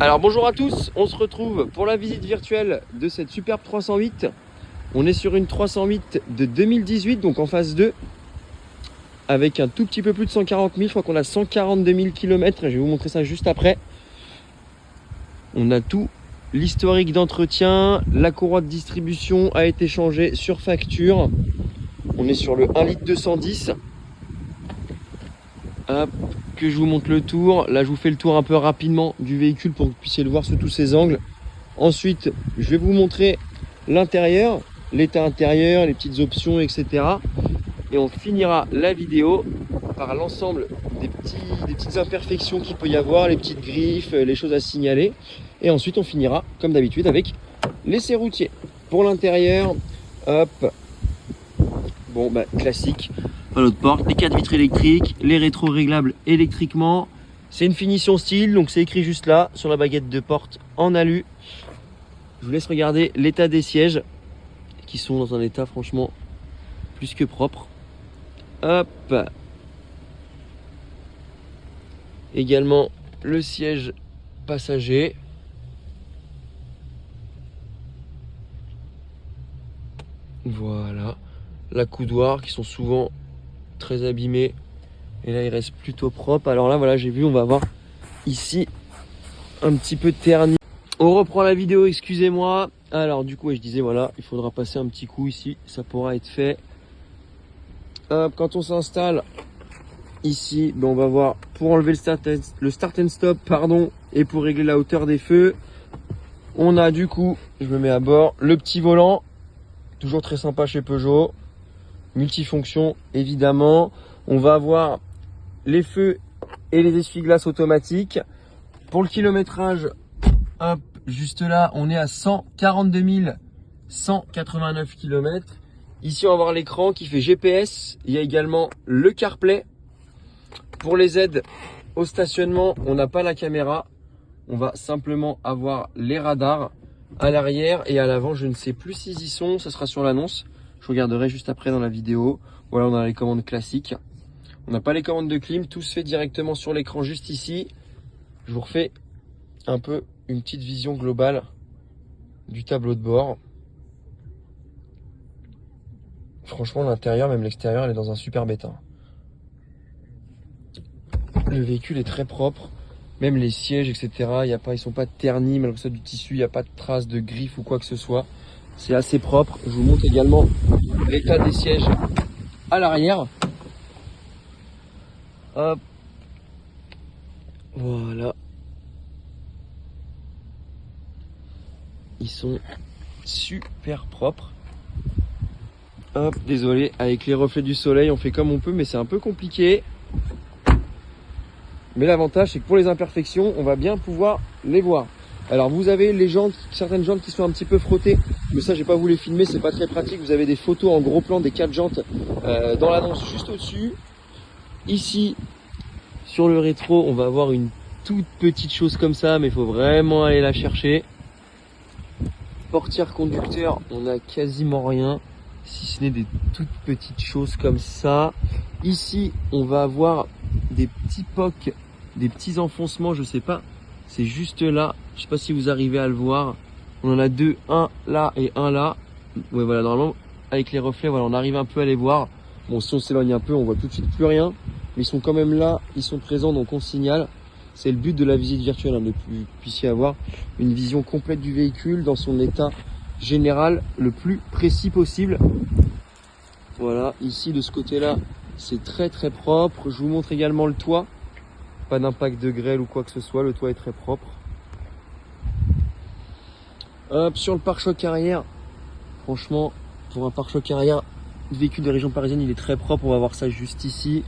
Alors bonjour à tous, on se retrouve pour la visite virtuelle de cette superbe 308. On est sur une 308 de 2018, donc en phase 2, avec un tout petit peu plus de 140 000, je crois qu'on a 142 000 km, je vais vous montrer ça juste après. On a tout l'historique d'entretien, la courroie de distribution a été changée sur facture. On est sur le 1 litre 210. Hop, que je vous montre le tour. Là, je vous fais le tour un peu rapidement du véhicule pour que vous puissiez le voir sous tous ses angles. Ensuite, je vais vous montrer l'intérieur, l'état intérieur, les petites options, etc. Et on finira la vidéo par l'ensemble des petites imperfections qu'il peut y avoir, les petites griffes, les choses à signaler. Et ensuite, on finira, comme d'habitude, avec l'essai routier. Pour l'intérieur, hop, bon, bah, classique. Notre porte, les 4 vitres électriques, les rétros réglables électriquement. C'est une finition style, donc c'est écrit juste là sur la baguette de porte en alu. Je vous laisse regarder l'état des sièges qui sont dans un état franchement plus que propre. Hop. Également le siège passager. Voilà. La coudoir qui sont souvent très abîmé et là il reste plutôt propre. Alors là voilà, j'ai vu, on va avoir ici un petit peu de terni. On reprend la vidéo, excusez-moi. Alors du coup, je disais voilà, il faudra passer un petit coup ici, ça pourra être fait. Quand on s'installe ici, ben on va voir pour enlever le start and stop pardon, et pour régler la hauteur des feux. On a du coup, je me mets à bord, le petit volant, toujours très sympa chez Peugeot. Multifonction évidemment. On va avoir les feux et les essuie-glaces automatiques. Pour le kilométrage, hop, juste là, on est à 142 189 km. Ici, on va voir l'écran qui fait GPS. Il y a également le CarPlay. Pour les aides au stationnement, on n'a pas la caméra. On va simplement avoir les radars à l'arrière et à l'avant. Je ne sais plus s'ils y sont, ça sera sur l'annonce. Je regarderai juste après dans la vidéo. Voilà, on a les commandes classiques. On n'a pas les commandes de clim, tout se fait directement sur l'écran juste ici. Je vous refais un peu une petite vision globale du tableau de bord. Franchement, l'intérieur, même l'extérieur, elle est dans un superbe état. Le véhicule est très propre, même les sièges, etc. Ils sont pas ternis, malgré ça du tissu, il n'y a pas de traces de griffes ou quoi que ce soit. C'est assez propre. Je vous montre également l'état des sièges à l'arrière. Hop. Voilà. Ils sont super propres. Hop, désolé, avec les reflets du soleil, on fait comme on peut, mais c'est un peu compliqué. Mais l'avantage, c'est que pour les imperfections, on va bien pouvoir les voir. Alors vous avez les jantes, certaines jantes qui sont un petit peu frottées, mais ça j'ai pas voulu les filmer, c'est pas très pratique. Vous avez des photos en gros plan des 4 jantes dans l'annonce juste au-dessus. Ici, sur le rétro, on va avoir une toute petite chose comme ça, mais il faut vraiment aller la chercher. Portière conducteur, on a quasiment rien, si ce n'est des toutes petites choses comme ça. Ici, on va avoir des petits pocs, des petits enfoncements, je sais pas. C'est juste là, je sais pas si vous arrivez à le voir. On en a deux, un là et un là. Ouais, voilà, normalement, avec les reflets, voilà, on arrive un peu à les voir. Bon, si on s'éloigne un peu, on voit tout de suite plus rien. Mais ils sont quand même là, ils sont présents, donc on signale. C'est le but de la visite virtuelle, hein, de que vous puissiez avoir une vision complète du véhicule dans son état général le plus précis possible. Voilà, ici de ce côté-là, c'est très très propre. Je vous montre également le toit. Pas d'impact de grêle ou quoi que ce soit, le toit est très propre. Hop, sur le pare-choc arrière, franchement, pour un pare-choc arrière, véhicule de région parisienne, il est très propre. On va voir ça juste ici.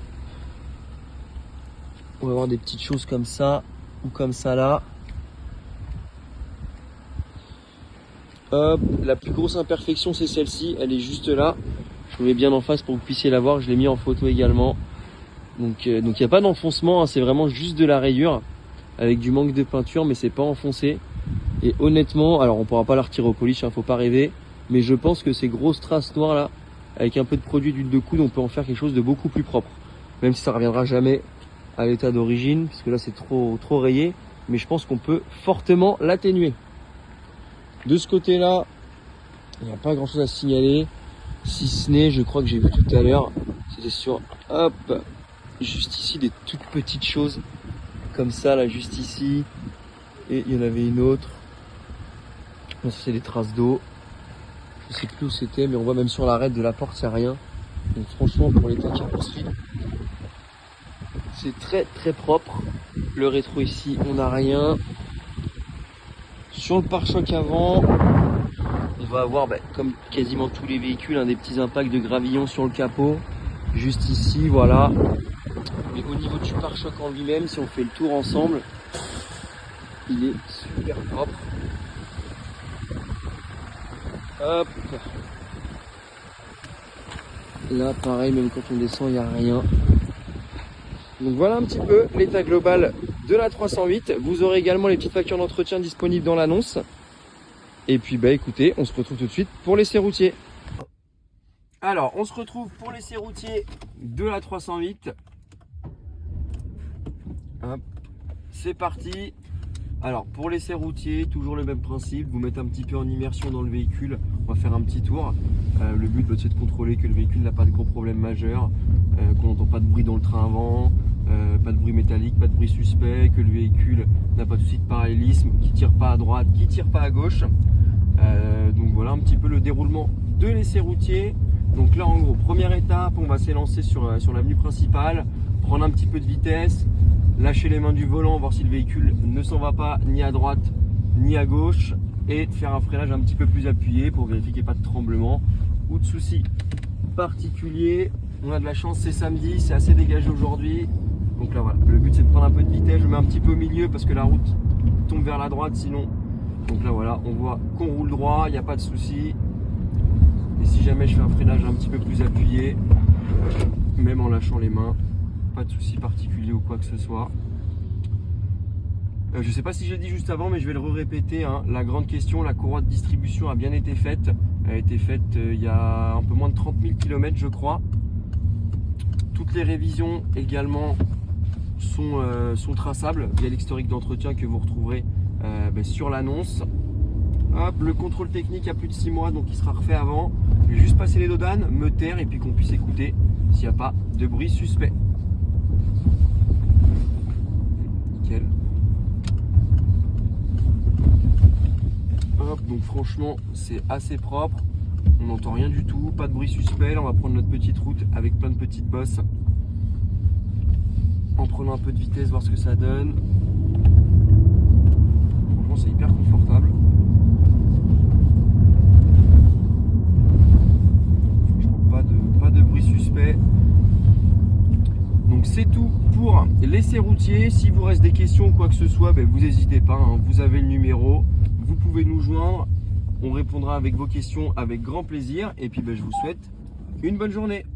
On va avoir des petites choses comme ça ou comme ça là. Hop, la plus grosse imperfection c'est celle-ci, elle est juste là. Je vous mets bien en face pour que vous puissiez la voir, je l'ai mis en photo également. Donc il n'y a pas d'enfoncement, hein, c'est vraiment juste de la rayure avec du manque de peinture, mais c'est pas enfoncé. Et honnêtement, alors on pourra pas la retirer au polish, hein, faut pas rêver, mais je pense que ces grosses traces noires là, avec un peu de produit d'huile de coude, on peut en faire quelque chose de beaucoup plus propre. Même si ça reviendra jamais à l'état d'origine, puisque là c'est trop rayé. mais je pense qu'on peut fortement l'atténuer. De ce côté-là, il n'y a pas grand-chose à signaler, si ce n'est, je crois que j'ai vu tout à l'heure, c'était sur, hop, juste ici, des toutes petites choses, comme ça, là, juste ici, et il y en avait une autre. Ça, c'est des traces d'eau. Je sais plus où c'était, mais on voit même sur l'arête de la porte, il n'y a rien. Donc franchement, pour l'état carrosserie, c'est très très propre. Le rétro ici, on n'a rien. Sur le pare-choc avant, on va avoir, comme quasiment tous les véhicules, des petits impacts de gravillon sur le capot. Juste ici, voilà. Mais au niveau du pare-choc en lui-même, si on fait le tour ensemble, il est super propre. Hop. Là, pareil, même quand on descend, il n'y a rien. Donc voilà un petit peu l'état global de la 308. Vous aurez également les petites factures d'entretien disponibles dans l'annonce. Et puis écoutez, on se retrouve tout de suite pour l'essai routier. Alors, on se retrouve pour l'essai routier de la 308. Hop, c'est parti. Alors, pour l'essai routier, toujours le même principe. Vous mettez un petit peu en immersion dans le véhicule. On va faire un petit tour. Le but, c'est de contrôler que le véhicule n'a pas de gros problèmes majeurs, qu'on n'entend pas de bruit dans le train avant, pas de bruit métallique, pas de bruit suspect, que le véhicule n'a pas de souci de parallélisme, qui tire pas à droite, qui tire pas à gauche. Donc voilà un petit peu le déroulement de l'essai routier. Donc là, en gros, première étape, on va s'élancer sur l'avenue principale, prendre un petit peu de vitesse, lâcher les mains du volant, voir si le véhicule ne s'en va pas ni à droite ni à gauche, et de faire un freinage un petit peu plus appuyé pour vérifier qu'il n'y ait pas de tremblement ou de soucis particuliers. On a de la chance, c'est samedi, c'est assez dégagé aujourd'hui. Donc là voilà, le but c'est de prendre un peu de vitesse, je mets un petit peu au milieu parce que la route tombe vers la droite sinon. Donc là voilà, on voit qu'on roule droit, il n'y a pas de souci. Et si jamais je fais un freinage un petit peu plus appuyé, même en lâchant les mains, pas de souci particulier ou quoi que ce soit. Je ne sais pas si je l'ai dit juste avant, mais je vais le répéter. La grande question, la courroie de distribution a bien été faite. Elle a été faite il y a un peu moins de 30 000 km, je crois. Toutes les révisions également sont traçables via l'historique d'entretien que vous retrouverez sur l'annonce. Hop, le contrôle technique a plus de 6 mois, donc il sera refait avant. Je vais juste passer les dodanes, me taire et puis qu'on puisse écouter s'il n'y a pas de bruit suspect. Nickel. Hop, donc franchement, c'est assez propre. On n'entend rien du tout, pas de bruit suspect. Là, on va prendre notre petite route avec plein de petites bosses. En prenant un peu de vitesse, voir ce que ça donne. Franchement, c'est hyper confortable. Pas de bruit suspect. Donc c'est tout pour l'essai routier. Si vous reste des questions ou quoi que ce soit, vous n'hésitez pas, vous avez le numéro, vous pouvez nous joindre, on répondra avec vos questions avec grand plaisir. Et puis je vous souhaite une bonne journée.